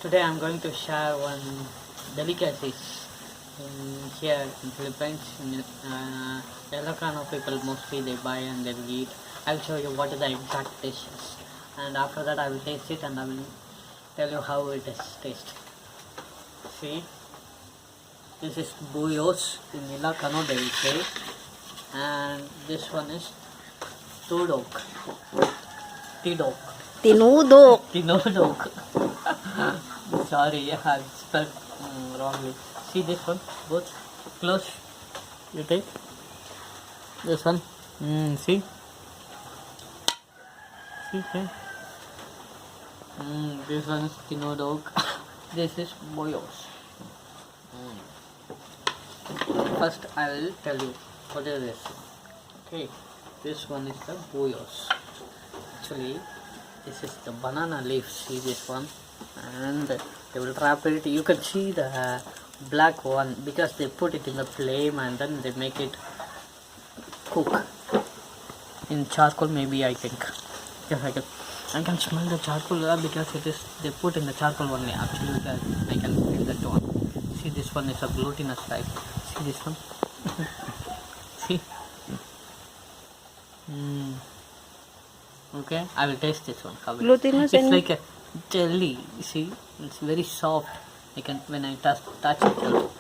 Today I'm going to share one delicacies in here in Philippines. In Ilocano people mostly they buy and they will eat. I will show you what are the exact dishes, and after that I will taste it and I will tell you how it is taste. See, this is BUYOS in Ilocano they will say, and this one is TwoHungry. TINUDOK. TINUDOK. Sorry, I spelled wrongly. See this one, both close. You take this one. See, okay. This one is TINUDOK. This is BUYOS. First, I will tell you what is this. Okay, this one is the BUYOS. Actually, this is the banana leaf. See this one, and they will wrap it. You can see the black one because they put it in the flame and then they make it cook in charcoal. Maybe I think. Yes, I can smell the charcoal because it is they put in the charcoal only. Actually, I can feel that one. See this one is a glutinous type. See this one. See. Okay, I will taste this one. How Glutinous it's and like a jelly. You see, it's very soft. I can when I touch it,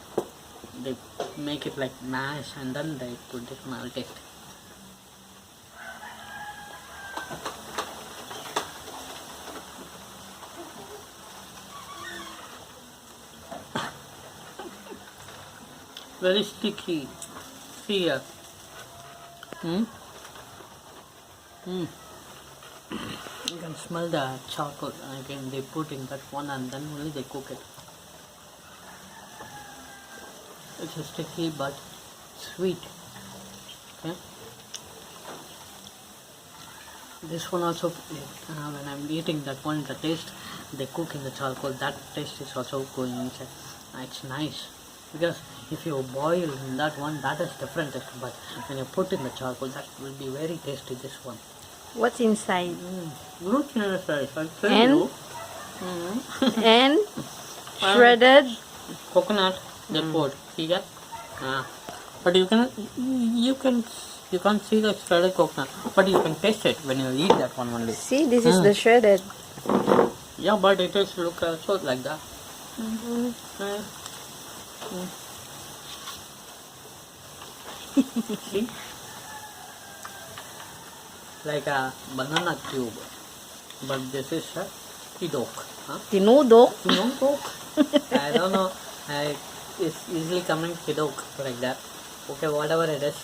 they make it like mash and then they put it. And I will taste. Very sticky. See here. You can smell the charcoal. Again, they put in that one and then only they cook it. It's sticky but sweet. Okay. This one also, when I'm eating that one, the taste they cook in the charcoal, that taste is also going inside. It's nice because if you boil in that one, that is different taste. But when you put in the charcoal, that will be very tasty. This one. what's inside? Glutinous rice. I'll tell And? you. And shredded Coconut they put. See that? But you can't see the shredded coconut, but you can taste it when you eat that one only. See, this is the shredded. Yeah, but it is look also like that. See, like a banana cube, but this is a TwoHungry. TINUDOK. TwoHungry. I don't know. It's easily coming TwoHungry like that. Okay, whatever it is,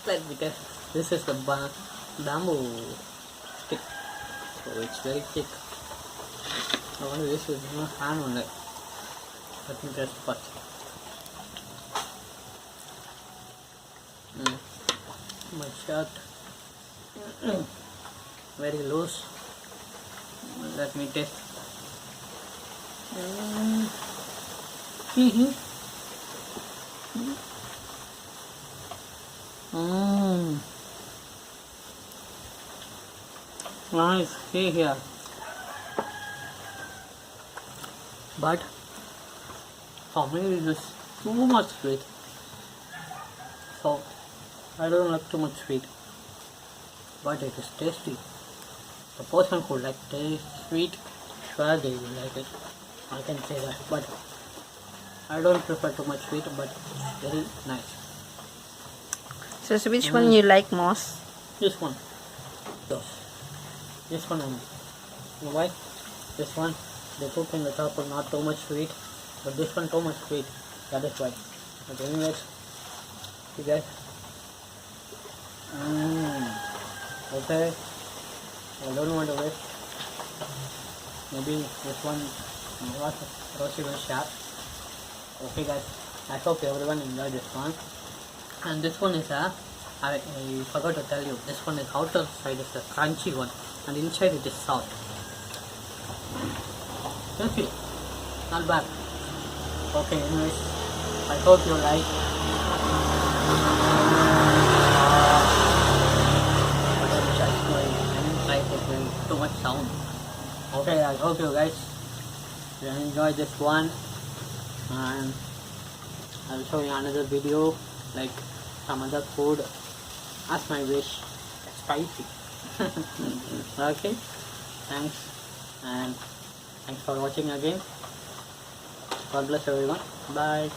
like because this is the bamboo stick, so it's very thick. I want to use with my hand on it. Let me just first. My shirt very loose. Let me taste. Nice. See here. But for me it is too much sweet. So I don't like too much sweet. But it is tasty. The person who like taste sweet, sure they will like it. I can say that. But I don't prefer too much sweet, but it's very nice. So which one you like most? This one. This one only. You know why? This one, they cook in the charcoal, not too much sweet. But this one too much sweet. That is why. But anyways, you guys. Okay. I don't want to waste. Maybe this one was Roshi will share. Okay guys. I hope everyone enjoyed this one. And this one is I forgot to tell you, this one is outer side is the crunchy one and inside it is soft. Tasty. Not bad. Okay, anyways, I hope you like. Too much sound. Okay, I hope you guys you enjoy this one, and I'll show you another video like some other food as my wish. Spicy. Okay, thanks, and thanks for watching again. God bless everyone. Bye.